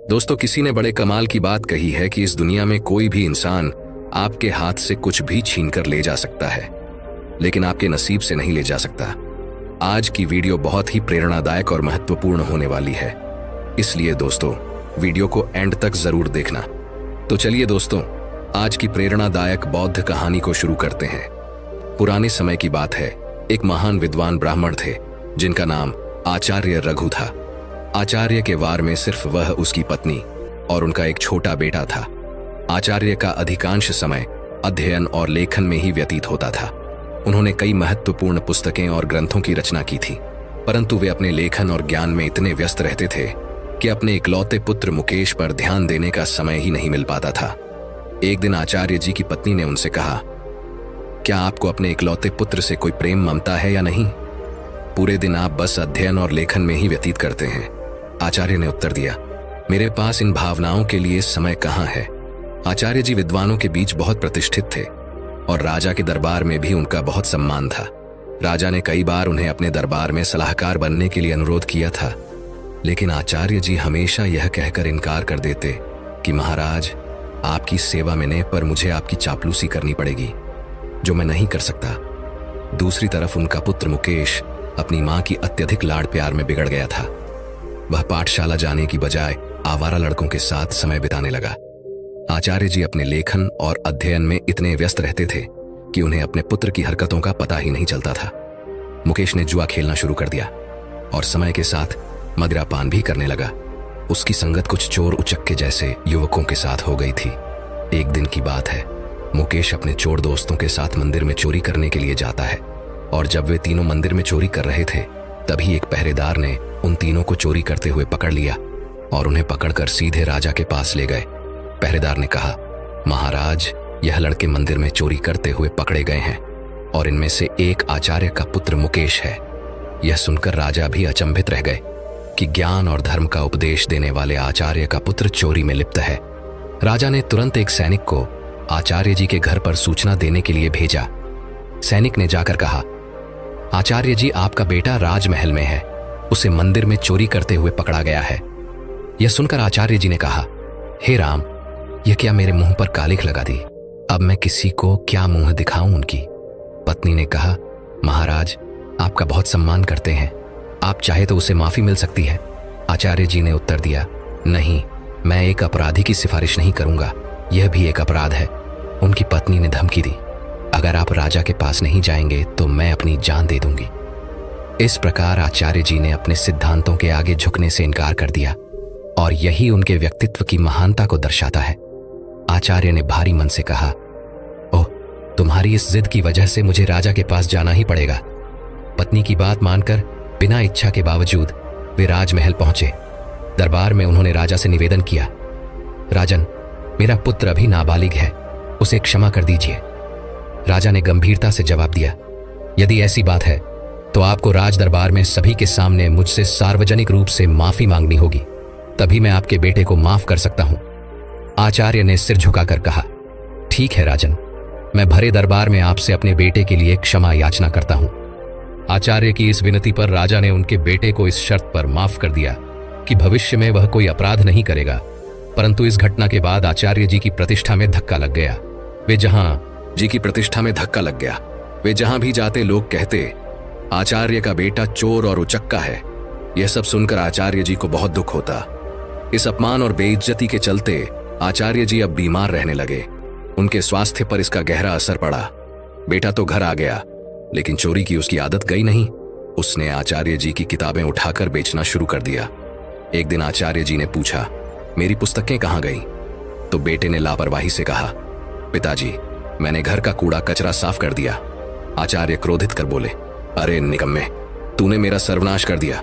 दोस्तों, किसी ने बड़े कमाल की बात कही है कि इस दुनिया में कोई भी इंसान आपके हाथ से कुछ भी छीन कर ले जा सकता है, लेकिन आपके नसीब से नहीं ले जा सकता। आज की वीडियो बहुत ही प्रेरणादायक और महत्वपूर्ण होने वाली है, इसलिए दोस्तों वीडियो को एंड तक जरूर देखना। तो चलिए दोस्तों, आज की प्रेरणादायक बौद्ध कहानी को शुरू करते हैं। पुराने समय की बात है। एक महान विद्वान ब्राह्मण थे जिनका नाम आचार्य रघु था। आचार्य के वार में सिर्फ वह, उसकी पत्नी और उनका एक छोटा बेटा था। आचार्य का अधिकांश समय अध्ययन और लेखन में ही व्यतीत होता था। उन्होंने कई महत्वपूर्ण पुस्तकें और ग्रंथों की रचना की थी, परंतु वे अपने लेखन और ज्ञान में इतने व्यस्त रहते थे कि अपने इकलौते पुत्र मुकेश पर ध्यान देने का समय ही नहीं मिल पाता था। एक दिन आचार्य जी की पत्नी ने उनसे कहा, क्या आपको अपने इकलौते पुत्र से कोई प्रेम ममता है या नहीं? पूरे दिन आप बस अध्ययन और लेखन में ही व्यतीत करते हैं। आचार्य ने उत्तर दिया, मेरे पास इन भावनाओं के लिए समय कहाँ है। आचार्य जी विद्वानों के बीच बहुत प्रतिष्ठित थे और राजा के दरबार में भी उनका बहुत सम्मान था। राजा ने कई बार उन्हें अपने दरबार में सलाहकार बनने के लिए अनुरोध किया था, लेकिन आचार्य जी हमेशा यह कहकर इनकार कर देते कि महाराज, आपकी सेवा में पर मुझे आपकी चापलूसी करनी पड़ेगी, जो मैं नहीं कर सकता। दूसरी तरफ उनका पुत्र मुकेश अपनी मां की अत्यधिक लाड़ प्यार में बिगड़ गया था। वह पाठशाला जाने की बजाय आवारा लड़कों के साथ समय बिताने लगा। आचार्य जी अपने लेखन और अध्ययन में इतने व्यस्त रहते थे कि उन्हें अपने पुत्र की हरकतों का पता ही नहीं चलता था। मुकेश ने जुआ खेलना शुरू कर दिया और समय के साथ मदिरापान भी करने लगा। उसकी संगत कुछ चोर उचक्के जैसे युवकों के साथ हो गई थी। एक दिन की बात है, मुकेश अपने चोर दोस्तों के साथ मंदिर में चोरी करने के लिए जाता है और जब वे तीनों मंदिर में चोरी कर रहे थे, तभी एक पहरेदार ने उन तीनों को चोरी करते हुए पकड़ लिया और उन्हें पकड़कर सीधे राजा के पास ले गए। पहरेदार ने कहा, महाराज, यह लड़के मंदिर में चोरी करते हुए पकड़े गए हैं और इनमें से एक आचार्य का पुत्र मुकेश है। यह सुनकर राजा भी अचंभित रह गए कि ज्ञान और धर्म का उपदेश देने वाले आचार्य का पुत्र चोरी में लिप्त है। राजा ने तुरंत एक सैनिक को आचार्य जी के घर पर सूचना देने के लिए भेजा। सैनिक ने जाकर कहा, आचार्य जी, आपका बेटा राजमहल में है, उसे मंदिर में चोरी करते हुए पकड़ा गया है। यह सुनकर आचार्य जी ने कहा, हे राम, यह क्या मेरे मुंह पर कालिख लगा दी? अब मैं किसी को क्या मुंह दिखाऊं उनकी? पत्नी ने कहा, महाराज, आपका बहुत सम्मान करते हैं, आप चाहे तो उसे माफी मिल सकती है। आचार्य जी ने उत्तर दिया, नहीं, मैं एक अपराधी की सिफारिश नहीं करूंगा, यह भी एक अपराध है। उनकी पत्नी ने धमकी दी, अगर आप राजा के पास नहीं जाएंगे तो मैं अपनी जान दे दूंगी। इस प्रकार आचार्य जी ने अपने सिद्धांतों के आगे झुकने से इनकार कर दिया और यही उनके व्यक्तित्व की महानता को दर्शाता है। आचार्य ने भारी मन से कहा, ओह, तुम्हारी इस जिद की वजह से मुझे राजा के पास जाना ही पड़ेगा। पत्नी की बात मानकर बिना इच्छा के बावजूद वे राजमहल पहुंचे। दरबार में उन्होंने राजा से निवेदन किया, राजन, मेरा पुत्र अभी नाबालिग है, उसे क्षमा कर दीजिए। राजा ने गंभीरता से जवाब दिया, यदि ऐसी बात है तो आपको राज दरबार में सभी के सामने मुझसे सार्वजनिक रूप से माफी मांगनी होगी, तभी मैं आपके बेटे को माफ कर सकता हूं। आचार्य ने सिर झुकाकर कहा, ठीक है राजन, मैं भरे दरबार में आपसे अपने बेटे के लिए क्षमा याचना करता हूं। आचार्य की इस विनती पर राजा ने उनके बेटे को इस शर्त पर माफ कर दिया कि भविष्य में वह कोई अपराध नहीं करेगा। परंतु इस घटना के बाद आचार्य जी की प्रतिष्ठा में धक्का लग गया। वे जहां भी जाते लोग कहते, आचार्य का बेटा चोर और उचक्का है। यह सब सुनकर आचार्य जी को बहुत दुख होता। इस अपमान और बेइज्जती के चलते आचार्य जी अब बीमार रहने लगे। उनके स्वास्थ्य पर इसका गहरा असर पड़ा। बेटा तो घर आ गया, लेकिन चोरी की उसकी आदत गई नहीं। उसने आचार्य जी की किताबें उठाकर बेचना शुरू कर दिया। एक दिन आचार्य जी ने पूछा, मेरी पुस्तकें कहाँ गई? तो बेटे ने लापरवाही से कहा, पिताजी, मैंने घर का कूड़ा कचरा साफ कर दिया। आचार्य क्रोधित कर बोले, अरे निकम्मे, तूने मेरा सर्वनाश कर दिया।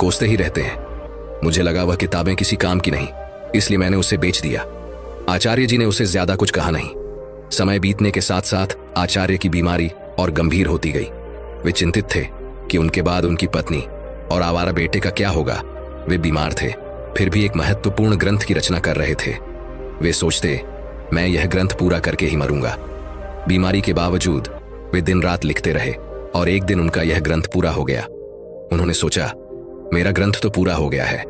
कोसते ही रहते हैं। मुझे लगा वह किताबें किसी काम की नहीं, इसलिए मैंने उसे बेच दिया। आचार्य जी ने उसे ज्यादा कुछ कहा नहीं। समय बीतने के साथ साथ आचार्य की बीमारी और गंभीर होती गई। वे चिंतित थे कि उनके बाद उनकी पत्नी और आवारा बेटे का क्या होगा। वे बीमार थे, फिर भी एक महत्वपूर्ण ग्रंथ की रचना कर रहे थे। वे सोचते, मैं यह ग्रंथ पूरा करके ही मरूंगा। बीमारी के बावजूद वे दिन रात लिखते रहे और एक दिन उनका यह ग्रंथ पूरा हो गया। उन्होंने सोचा, मेरा ग्रंथ तो पूरा हो गया है,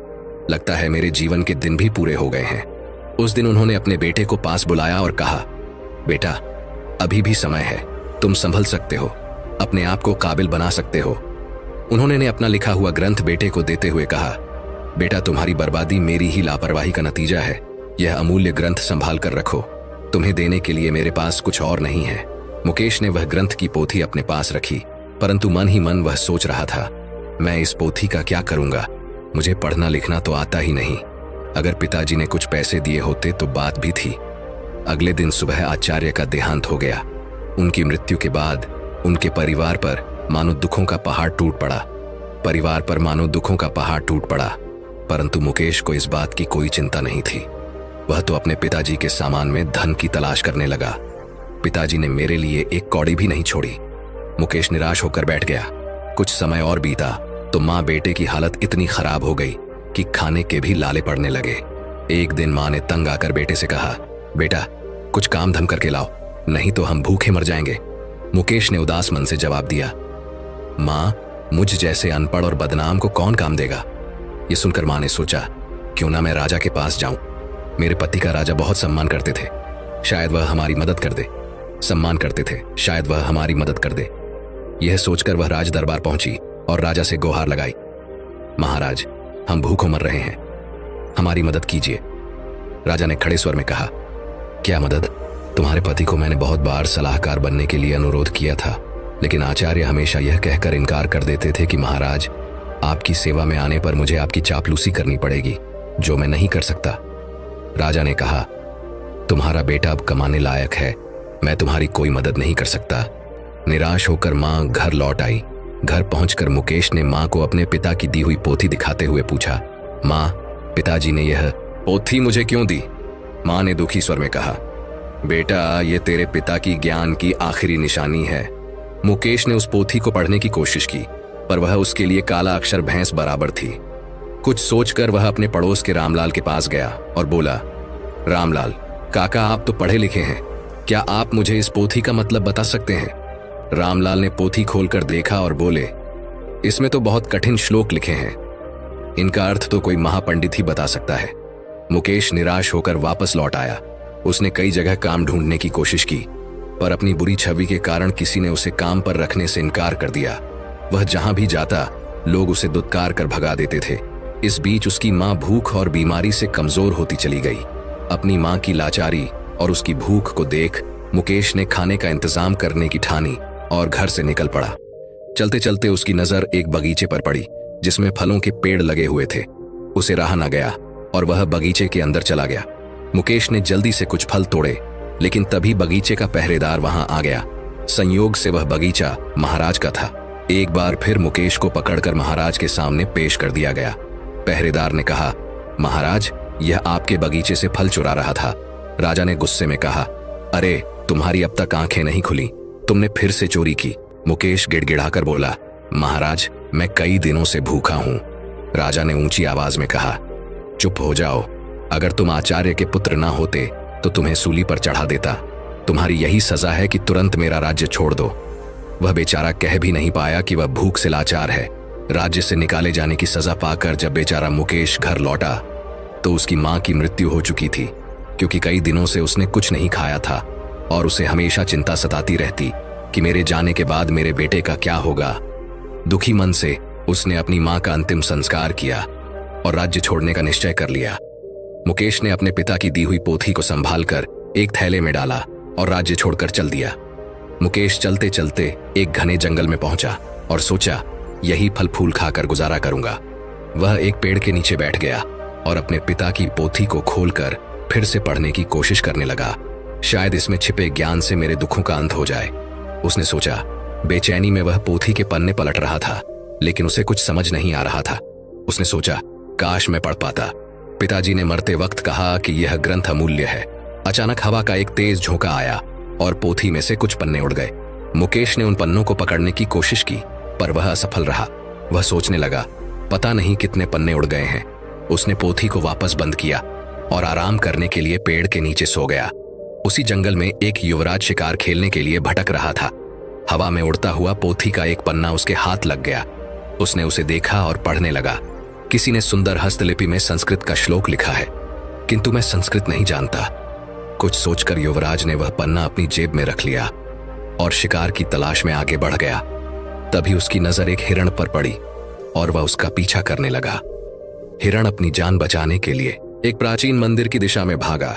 लगता है मेरे जीवन के दिन भी पूरे हो गए हैं। उस दिन उन्होंने अपने बेटे को पास बुलाया और कहा, बेटा, अभी भी समय है, तुम संभल सकते हो, अपने आप को काबिल बना सकते हो। उन्होंने अपना लिखा हुआ ग्रंथ बेटे को देते हुए कहा, बेटा, तुम्हारी बर्बादी मेरी ही लापरवाही का नतीजा है। यह अमूल्य ग्रंथ संभाल कर रखो, तुम्हें देने के लिए मेरे पास कुछ और नहीं है। मुकेश ने वह ग्रंथ की पोथी अपने पास रखी, परंतु मन ही मन वह सोच रहा था, मैं इस पोथी का क्या करूंगा? मुझे पढ़ना लिखना तो आता ही नहीं। अगर पिताजी ने कुछ पैसे दिए होते तो बात भी थी। अगले दिन सुबह आचार्य का देहांत हो गया। उनकी मृत्यु के बाद उनके परिवार पर मानो दुखों का पहाड़ टूट पड़ा। परंतु मुकेश को इस बात की कोई चिंता नहीं थी। वह तो अपने पिताजी के सामान में धन की तलाश करने लगा। पिताजी ने मेरे लिए एक कौड़ी भी नहीं छोड़ी। मुकेश निराश होकर बैठ गया। कुछ समय और बीता तो माँ बेटे की हालत इतनी खराब हो गई कि खाने के भी लाले पड़ने लगे। एक दिन माँ ने तंग आकर बेटे से कहा, बेटा, कुछ काम धम करके लाओ, नहीं तो हम भूखे मर जाएंगे। मुकेश ने उदास मन से जवाब दिया, माँ, मुझ जैसे अनपढ़ और बदनाम को कौन काम देगा? ये सुनकर माँ ने सोचा, क्यों ना मैं राजा के पास जाऊं। मेरे पति का राजा बहुत सम्मान करते थे, शायद वह हमारी मदद कर दे। यह सोचकर वह राज दरबार पहुंची और राजा से गुहार लगाई, महाराज, हम भूखों मर रहे हैं, हमारी मदद कीजिए। राजा ने खड़े स्वर में कहा, क्या मदद? तुम्हारे पति को मैंने बहुत बार सलाहकार बनने के लिए अनुरोध किया था, लेकिन आचार्य हमेशा यह कहकर इनकार कर देते थे कि महाराज, आपकी सेवा में आने पर मुझे आपकी चापलूसी करनी पड़ेगी, जो मैं नहीं कर सकता। राजा ने कहा, तुम्हारा बेटा अब कमाने लायक है, मैं तुम्हारी कोई मदद नहीं कर सकता। निराश होकर माँ घर लौट आई। घर पहुंचकर मुकेश ने माँ को अपने पिता की दी हुई पोथी दिखाते हुए पूछा, माँ, पिताजी ने यह पोथी मुझे क्यों दी? माँ ने दुखी स्वर में कहा, बेटा, ये तेरे पिता की ज्ञान की आखिरी निशानी है। मुकेश ने उस पोथी को पढ़ने की कोशिश की, पर वह उसके लिए काला अक्षर भैंस बराबर थी। कुछ सोचकर वह अपने पड़ोस के रामलाल के पास गया और बोला, रामलाल काका, आप तो पढ़े लिखे हैं, क्या आप मुझे इस पोथी का मतलब बता सकते हैं? रामलाल ने पोथी खोलकर देखा और बोले, इसमें तो बहुत कठिन श्लोक लिखे हैं, इनका अर्थ तो कोई महापंडित ही बता सकता है। मुकेश निराश होकर वापस लौट आया। उसने कई जगह काम ढूंढने की कोशिश की, पर अपनी बुरी छवि के कारण किसी ने उसे काम पर रखने से इनकार कर दिया। वह जहां भी जाता, लोग उसे दुत्कार कर भगा देते थे। इस बीच उसकी माँ भूख और बीमारी से कमजोर होती चली गई। अपनी माँ की लाचारी और उसकी भूख को देख मुकेश ने खाने का इंतजाम करने की ठानी और घर से निकल पड़ा। चलते चलते उसकी नजर एक बगीचे पर पड़ी जिसमें फलों के पेड़ लगे हुए थे। उसे रहा न गया और वह बगीचे के अंदर चला गया। मुकेश ने जल्दी से कुछ फल तोड़े, लेकिन तभी बगीचे का पहरेदार वहां आ गया। संयोग से वह बगीचा महाराज का था। एक बार फिर मुकेश को पकड़कर महाराज के सामने पेश कर दिया गया। पहरेदार ने कहा, महाराज, यह आपके बगीचे से फल चुरा रहा था। राजा ने गुस्से में कहा, अरे, तुम्हारी अब तक आंखें नहीं खुली, तुमने फिर से चोरी की। मुकेश गिड़गिड़ाकर बोला, महाराज, मैं कई दिनों से भूखा हूं। राजा ने ऊंची आवाज में कहा, चुप हो जाओ, अगर तुम आचार्य के पुत्र ना होते तो तुम्हें सूली पर चढ़ा देता। तुम्हारी यही सजा है कि तुरंत मेरा राज्य छोड़ दो। वह बेचारा कह भी नहीं पाया कि वह भूख से लाचार है। राज्य से निकाले जाने की सजा पाकर जब बेचारा मुकेश घर लौटा तो उसकी मां की मृत्यु हो चुकी थी, क्योंकि कई दिनों से उसने कुछ नहीं खाया था और उसे हमेशा चिंता सताती रहती कि मेरे जाने के बाद मेरे बेटे का क्या होगा। दुखी मन से उसने अपनी मां का अंतिम संस्कार किया और राज्य छोड़ने का निश्चय कर लिया। मुकेश ने अपने पिता की दी हुई पोथी को संभालकर एक थैले में डाला और राज्य छोड़कर चल दिया। मुकेश चलते चलते एक घने जंगल में पहुंचा और सोचा, यही फल फूल खाकर गुजारा करूंगा। वह एक पेड़ के नीचे बैठ गया और अपने पिता की पोथी को खोलकर फिर से पढ़ने की कोशिश करने लगा। शायद इसमें छिपे ज्ञान से मेरे दुखों का अंत हो जाए, उसने सोचा। बेचैनी में वह पोथी के पन्ने पलट रहा था, लेकिन उसे कुछ समझ नहीं आ रहा था। उसने सोचा, काश मैं पढ़ पाता। पिताजी ने मरते वक्त कहा कि यह ग्रंथ अमूल्य है। अचानक हवा का एक तेज झोंका आया और पोथी में से कुछ पन्ने उड़ गए। मुकेश ने उन पन्नों को पकड़ने की कोशिश की, पर वह असफल रहा। वह सोचने लगा, पता नहीं कितने पन्ने उड़ गए हैं। उसने पोथी को वापस बंद किया और आराम करने के लिए पेड़ के नीचे सो गया। उसी जंगल में एक युवराज शिकार खेलने के लिए भटक रहा था। हवा में उड़ता हुआ पोथी का एक पन्ना उसके हाथ लग गया। उसने उसे देखा और पढ़ने लगा। किसी ने सुंदर हस्तलिपि में संस्कृत का श्लोक लिखा है, किंतु मैं संस्कृत नहीं जानता। कुछ सोचकर युवराज ने वह पन्ना अपनी जेब में रख लिया और शिकार की तलाश में आगे बढ़ गया। तभी उसकी नजर एक हिरण पर पड़ी और वह उसका पीछा करने लगा। हिरण अपनी जान बचाने के लिए एक प्राचीन मंदिर की दिशा में भागा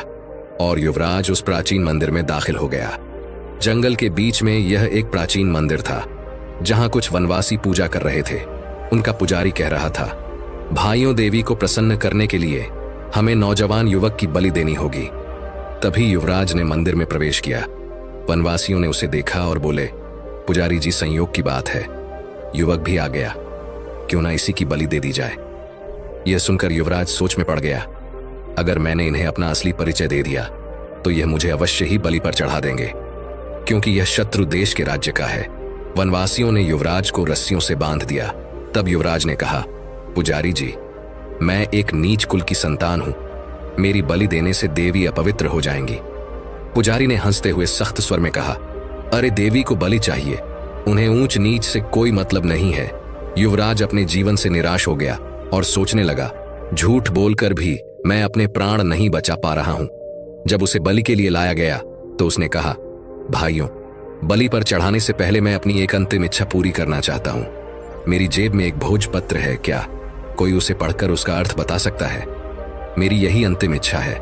और युवराज उस प्राचीन मंदिर में दाखिल हो गया। जंगल के बीच में यह एक प्राचीन मंदिर था जहां कुछ वनवासी पूजा कर रहे थे। उनका पुजारी कह रहा था, भाइयों, देवी को प्रसन्न करने के लिए हमें नौजवान युवक की बलि देनी होगी। तभी युवराज ने मंदिर में प्रवेश किया। वनवासियों ने उसे देखा और बोले, पुजारी जी, संयोग की बात है, युवक भी आ गया, क्यों ना इसी की बलि दे दी जाए। यह सुनकर युवराज सोच में पड़ गया, अगर मैंने इन्हें अपना असली परिचय दे दिया तो यह मुझे अवश्य ही बलि पर चढ़ा देंगे, क्योंकि यह शत्रु देश के राज्य का है। वनवासियों ने युवराज को रस्सियों से बांध दिया। तब युवराज ने कहा, पुजारी जी, मैं एक नीच कुल की संतान हूं, मेरी बलि देने से देवी अपवित्र हो जाएंगी। पुजारी ने हंसते हुए सख्त स्वर में कहा, अरे देवी को बलि चाहिए, उन्हें ऊंच नीच से कोई मतलब नहीं है। युवराज अपने जीवन से निराश हो गया और सोचने लगा, झूठ बोलकर भी मैं अपने प्राण नहीं बचा पा रहा हूं। जब उसे बलि के लिए लाया गया तो उसने कहा, भाइयों, बलि पर चढ़ाने से पहले मैं अपनी एक अंतिम इच्छा पूरी करना चाहता हूं। मेरी जेब में एक भोजपत्र है, क्या कोई उसे पढ़कर उसका अर्थ बता सकता है? मेरी यही अंतिम इच्छा है।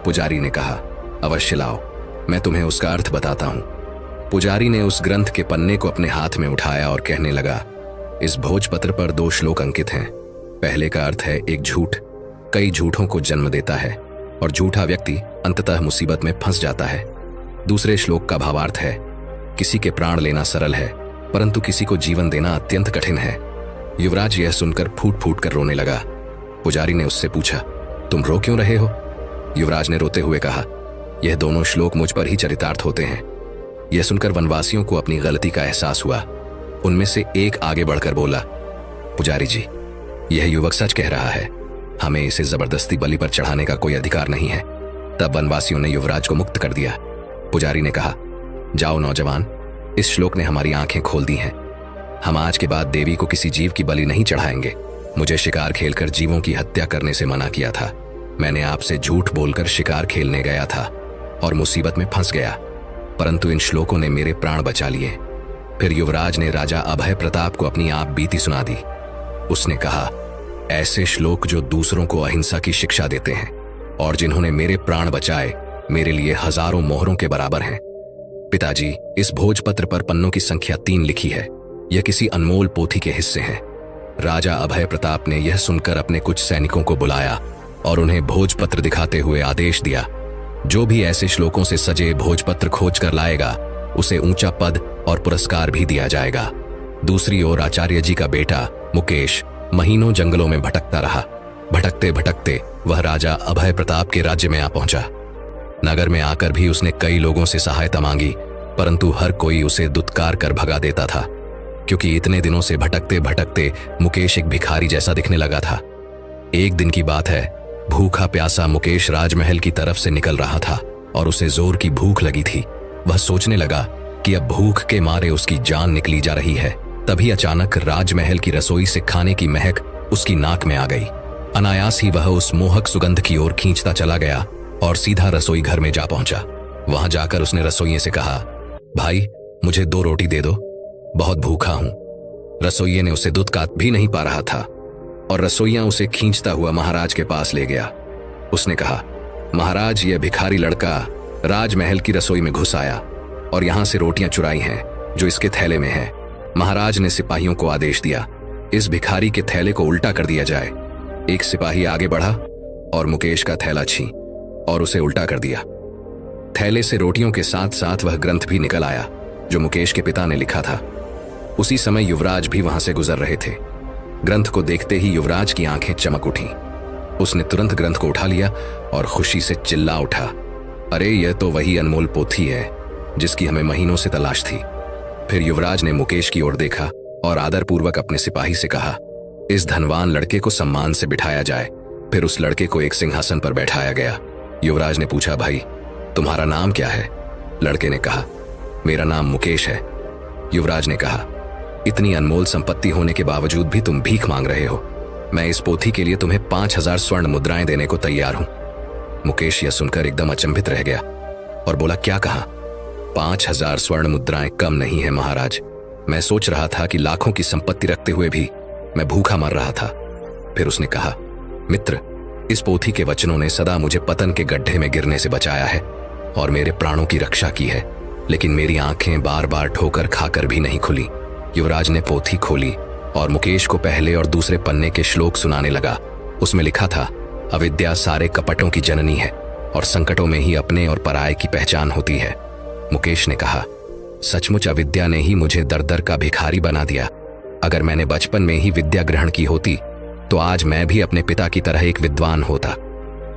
पुजारी ने कहा, अवश्य लाओ, मैं तुम्हें उसका अर्थ बताता हूं। पुजारी ने उस ग्रंथ के पन्ने को अपने हाथ में उठाया और कहने लगा, इस भोजपत्र पर 2 श्लोक अंकित हैं। पहले का अर्थ है, एक झूठ कई झूठों को जन्म देता है और झूठा व्यक्ति अंततः मुसीबत में फंस जाता है। दूसरे श्लोक का भावार्थ है, किसी के प्राण लेना सरल है परंतु किसी को जीवन देना अत्यंत कठिन है। युवराज यह सुनकर फूट फूट कर रोने लगा। पुजारी ने उससे पूछा, तुम रो क्यों रहे हो? युवराज ने रोते हुए कहा, यह दोनों श्लोक मुझ पर ही चरितार्थ होते हैं। यह सुनकर वनवासियों को अपनी गलती का एहसास हुआ। उनमें से एक आगे बढ़कर बोला, पुजारी जी, यह युवक सच कह रहा है, हमें इसे जबरदस्ती बलि पर चढ़ाने का कोई अधिकार नहीं है। तब वनवासियों ने युवराज को मुक्त कर दिया। पुजारी ने कहा, जाओ नौजवान, इस श्लोक ने हमारी आंखें खोल दी हैं। हम आज के बाद देवी को किसी जीव की बलि नहीं चढ़ाएंगे। मुझे शिकार खेलकर जीवों की हत्या करने से मना किया था। मैंने आपसे झूठ बोलकर शिकार खेलने गया था और मुसीबत में फंस गया, परंतु इन श्लोकों ने मेरे प्राण बचा लिए। फिर युवराज ने राजा अभय प्रताप को अपनी आप बीती सुना दी। उसने कहा, ऐसे श्लोक जो दूसरों को अहिंसा की शिक्षा देते हैं और जिन्होंने मेरे प्राण बचाए, मेरे लिए हजारों मोहरों के बराबर हैं। पिताजी, इस भोजपत्र पर पन्नों की संख्या 3 लिखी है। यह किसी अनमोल पोथी के हिस्से हैं। राजा अभय प्रताप ने यह सुनकर अपने कुछ सैनिकों को बुलाया और उन्हें भोजपत्र दिखाते हुए आदेश दिया, जो भी ऐसे श्लोकों से सजे भोजपत्र खोज कर लाएगा उसे ऊंचा पद और पुरस्कार भी दिया जाएगा। दूसरी ओर आचार्य जी का बेटा मुकेश महीनों जंगलों में भटकता रहा। भटकते भटकते वह राजा अभय प्रताप के राज्य में आ पहुंचा। नगर में आकर भी उसने कई लोगों से सहायता मांगी, परंतु हर कोई उसे दुत्कार कर भगा देता था, क्योंकि इतने दिनों से भटकते भटकते मुकेश एक भिखारी जैसा दिखने लगा था। एक दिन की बात है, भूखा प्यासा मुकेश राजमहल की तरफ से निकल रहा था और उसे जोर की भूख लगी थी। वह सोचने लगा कि अब भूख के मारे उसकी जान निकली जा रही है। तभी अचानक राजमहल की रसोई से खाने की महक उसकी नाक में आ गई। अनायास ही वह उस मोहक सुगंध की ओर खींचता चला गया और सीधा रसोई घर में जा पहुंचा। वहां जाकर उसने रसोइये से कहा, भाई, मुझे 2 रोटी दे दो, बहुत भूखा हूं। रसोइये ने उसे दूध का भी नहीं पा रहा था और रसोइया उसे खींचता हुआ महाराज के पास ले गया। उसने कहा, महाराज, यह भिखारी लड़का राजमहल की रसोई में घुस आया और यहां से रोटियां चुराई हैं जो इसके थैले में है। महाराज ने सिपाहियों को आदेश दिया, इस भिखारी के थैले को उल्टा कर दिया जाए। एक सिपाही आगे बढ़ा और मुकेश का थैला छीन और उसे उल्टा कर दिया। थैले से रोटियों के साथ साथ वह ग्रंथ भी निकल आया जो मुकेश के पिता ने लिखा था। उसी समय युवराज भी वहां से गुजर रहे थे। ग्रंथ को देखते ही युवराज की आंखें चमक उठी। उसने तुरंत ग्रंथ को उठा लिया और खुशी से चिल्ला उठा, अरे, यह तो वही अनमोल पोथी है जिसकी हमें महीनों से तलाश थी। फिर युवराज ने मुकेश की ओर देखा और आदरपूर्वक अपने सिपाही से कहा, इस धनवान लड़के को सम्मान से बिठाया जाए। फिर उस लड़के को एक सिंहासन पर बैठाया गया। युवराज ने पूछा, भाई, तुम्हारा नाम क्या है? लड़के ने कहा, मेरा नाम मुकेश है। युवराज ने कहा, इतनी अनमोल संपत्ति होने के बावजूद भी तुम भीख मांग रहे हो। मैं इस पोथी के लिए तुम्हें 5,000 स्वर्ण मुद्राएं देने को तैयार हूं। मुकेश यह सुनकर एकदम अचंभित रह गया और बोला, क्या कहा? 5,000 स्वर्ण मुद्राएं कम नहीं है महाराज। मैं सोच रहा था कि लाखों की संपत्ति रखते हुए भी मैं भूखा मर रहा था। फिर उसने कहा, मित्र, इस पोथी के वचनों ने सदा मुझे पतन के गड्ढे में गिरने से बचाया है और मेरे प्राणों की रक्षा की है, लेकिन मेरी आंखें बार बार ठोकर खाकर भी नहीं खुली। युवराज ने पोथी खोली और मुकेश को पहले और दूसरे पन्ने के श्लोक सुनाने लगा। उसमें लिखा था, अविद्या सारे कपटों की जननी है और संकटों में ही अपने और पराये की पहचान होती है। मुकेश ने कहा, सचमुच अविद्या ने ही मुझे दर दर का भिखारी बना दिया। अगर मैंने बचपन में ही विद्या ग्रहण की होती तो आज मैं भी अपने पिता की तरह एक विद्वान होता।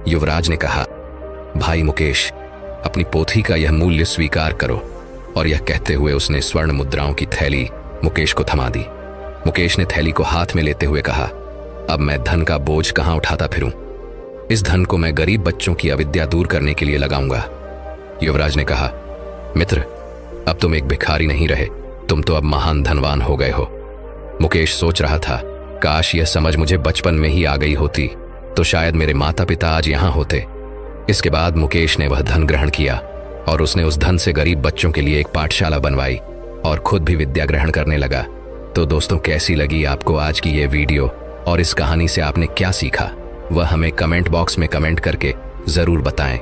युवराज ने कहा, भाई मुकेश, अपनी पोथी का यह मूल्य स्वीकार करो। और यह कहते हुए उसने स्वर्ण मुद्राओं की थैली मुकेश को थमा दी। मुकेश ने थैली को हाथ में लेते हुए कहा, अब मैं धन का बोझ कहां उठाता फिरूं? इस धन को मैं गरीब बच्चों की अविद्या दूर करने के लिए लगाऊंगा। युवराज ने कहा, मित्र, अब तुम एक भिखारी नहीं रहे, तुम तो अब महान धनवान हो गए हो। मुकेश सोच रहा था, काश यह समझ मुझे बचपन में ही आ गई होती तो शायद मेरे माता पिता आज यहां होते। इसके बाद मुकेश ने वह धन ग्रहण किया और उसने उस धन से गरीब बच्चों के लिए एक पाठशाला बनवाई और खुद भी विद्या ग्रहण करने लगा। तो दोस्तों, कैसी लगी आपको आज की ये वीडियो और इस कहानी से आपने क्या सीखा, वह हमें कमेंट बॉक्स में कमेंट करके जरूर बताएं।